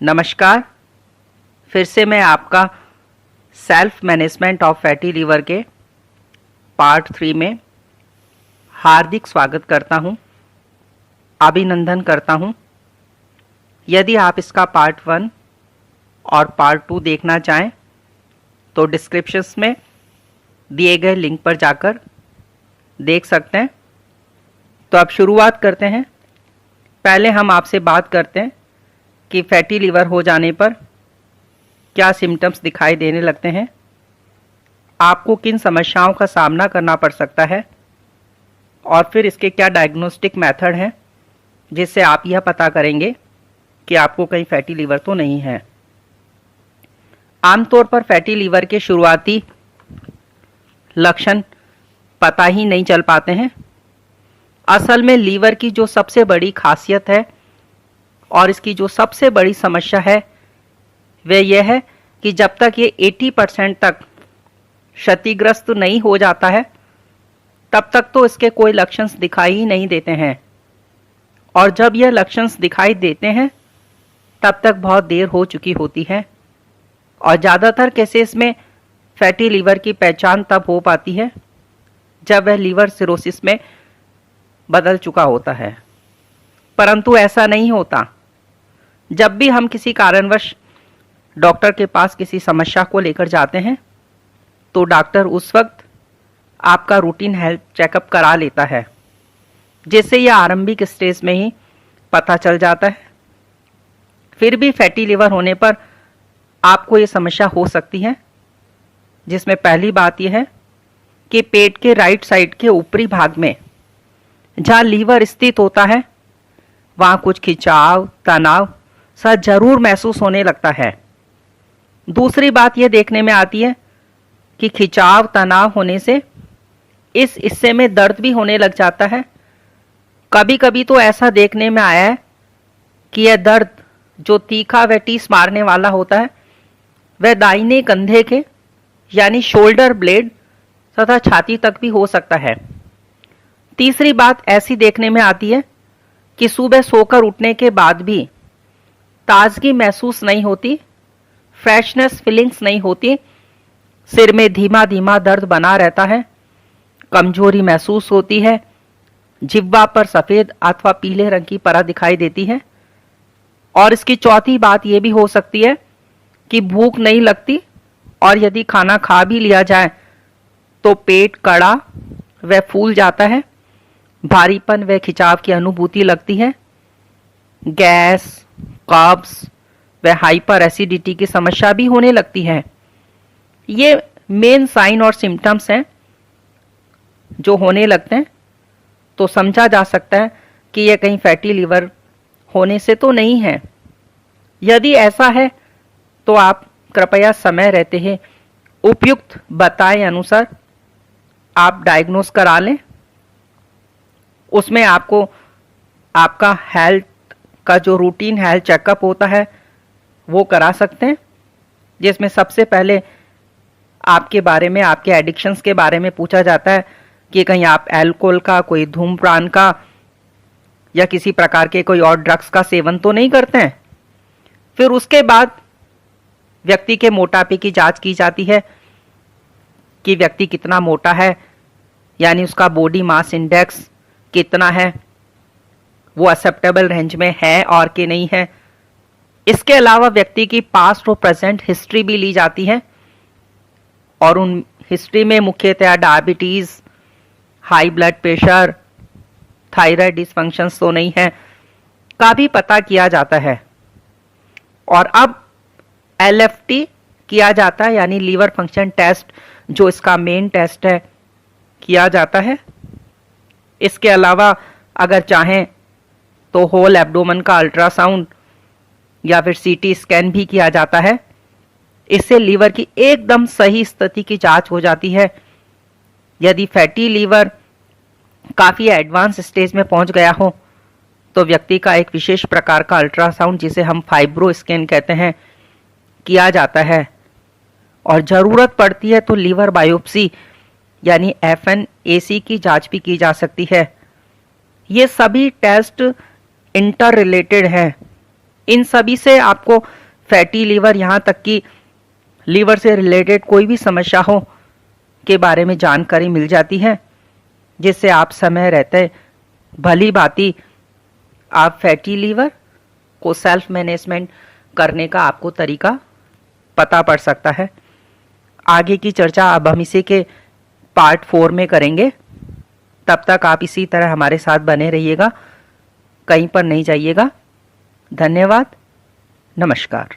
नमस्कार। फिर से मैं आपका self management of fatty liver के पार्ट 3 में हार्दिक स्वागत करता हूं, अभिनंदन करता हूं। यदि आप इसका पार्ट 1 और पार्ट 2 देखना चाहें तो डिस्क्रिप्शंस में दिए गए लिंक पर जाकर देख सकते हैं। तो अब शुरुआत करते हैं। पहले हम आपसे बात करते हैं कि फैटी लीवर हो जाने पर क्या सिम्टम्स दिखाई देने लगते हैं, आपको किन समस्याओं का सामना करना पड़ सकता है और फिर इसके क्या डायग्नोस्टिक मेथड हैं जिससे आप यह पता करेंगे कि आपको कहीं फैटी लीवर तो नहीं है। आमतौर पर फैटी लीवर के शुरुआती लक्षण पता ही नहीं चल पाते हैं। असल में लीवर की जो सबसे बड़ी खासियत है और इसकी जो सबसे बड़ी समस्या है वह यह है कि जब तक ये 80% तक क्षतिग्रस्त नहीं हो जाता है तब तक तो इसके कोई लक्षण दिखाई ही नहीं देते हैं, और जब यह लक्षण दिखाई देते हैं तब तक बहुत देर हो चुकी होती है। और ज़्यादातर केसेस में फैटी लीवर की पहचान तब हो पाती है जब वह लीवर सिरोसिस में बदल चुका होता है, परंतु ऐसा नहीं होता। जब भी हम किसी कारणवश डॉक्टर के पास किसी समस्या को लेकर जाते हैं तो डॉक्टर उस वक्त आपका रूटीन हेल्थ चेकअप करा लेता है, जिससे यह आरंभिक स्टेज में ही पता चल जाता है। फिर भी फैटी लीवर होने पर आपको ये समस्या हो सकती है, जिसमें पहली बात यह है कि पेट के राइट साइड के ऊपरी भाग में जहाँ लीवर स्थित होता है वहाँ कुछ खिंचाव, तनाव सा जरूर महसूस होने लगता है। दूसरी बात यह देखने में आती है कि खिंचाव, तनाव होने से इस हिस्से में दर्द भी होने लग जाता है। कभी कभी तो ऐसा देखने में आया है कि यह दर्द जो तीखा व टीस मारने वाला होता है वह दाहिने कंधे के यानी शोल्डर ब्लेड तथा छाती तक भी हो सकता है। तीसरी बात ऐसी देखने में आती है कि सुबह सोकर उठने के बाद भी ताजगी महसूस नहीं होती, फ्रेशनेस फीलिंग्स नहीं होती, सिर में धीमा धीमा दर्द बना रहता है, कमजोरी महसूस होती है, जिह्वा पर सफ़ेद अथवा पीले रंग की परत दिखाई देती है। और इसकी चौथी बात यह भी हो सकती है कि भूख नहीं लगती, और यदि खाना खा भी लिया जाए तो पेट कड़ा व फूल जाता है, भारीपन व खिंचाव की अनुभूति लगती है, गैस, कब्ज व हाइपर एसिडिटी की समस्या भी होने लगती है। ये मेन साइन और सिम्टम्स हैं जो होने लगते हैं, तो समझा जा सकता है कि यह कहीं फैटी लीवर होने से तो नहीं है। यदि ऐसा है तो आप कृपया समय रहते हैं उपयुक्त बताए अनुसार आप डायग्नोस करा लें। उसमें आपको आपका हेल्थ का जो रूटीन हेल्थ चेकअप होता है वो करा सकते हैं, जिसमें सबसे पहले आपके बारे में, आपके एडिक्शंस के बारे में पूछा जाता है कि कहीं आप अल्कोहल का, कोई धूम्रपान का या किसी प्रकार के कोई और ड्रग्स का सेवन तो नहीं करते हैं। फिर उसके बाद व्यक्ति के मोटापे की जांच की जाती है कि व्यक्ति कितना मोटा है, यानी उसका बॉडी मास इंडेक्स कितना है, वो एक्सेप्टेबल रेंज में है और कि नहीं है। इसके अलावा व्यक्ति की पास्ट और प्रेजेंट हिस्ट्री भी ली जाती है, और उन हिस्ट्री में मुख्यतः diabetes, high blood pressure, thyroid dysfunctions तो नहीं है का भी पता किया जाता है। और अब LFT किया जाता है, यानी लीवर फंक्शन टेस्ट, जो इसका मेन टेस्ट है, किया जाता है। इसके अलावा अगर चाहें तो होल एब्डोमेन का अल्ट्रासाउंड या फिर CT स्कैन भी किया जाता है। इससे लीवर की एकदम सही स्थिति की जांच हो जाती है। यदि फैटी लीवर काफ़ी एडवांस स्टेज में पहुंच गया हो तो व्यक्ति का एक विशेष प्रकार का अल्ट्रासाउंड, जिसे हम फाइब्रो स्कैन कहते हैं, किया जाता है। और ज़रूरत पड़ती है तो लीवर बायोप्सी यानी FNAC की जांच भी की जा सकती है। ये सभी टेस्ट इंटर रिलेटेड हैं इन सभी से आपको फैटी लीवर, यहाँ तक कि लीवर से रिलेटेड कोई भी समस्या हो के बारे में जानकारी मिल जाती है, जिससे आप समय रहते भली भांति आप फैटी लीवर को सेल्फ मैनेजमेंट करने का आपको तरीका पता पड़ सकता है। आगे की चर्चा अब हम इसी के पार्ट 4 में करेंगे। तब तक आप इसी तरह हमारे साथ बने रहिएगा, कहीं पर नहीं जाइएगा। धन्यवाद, नमस्कार।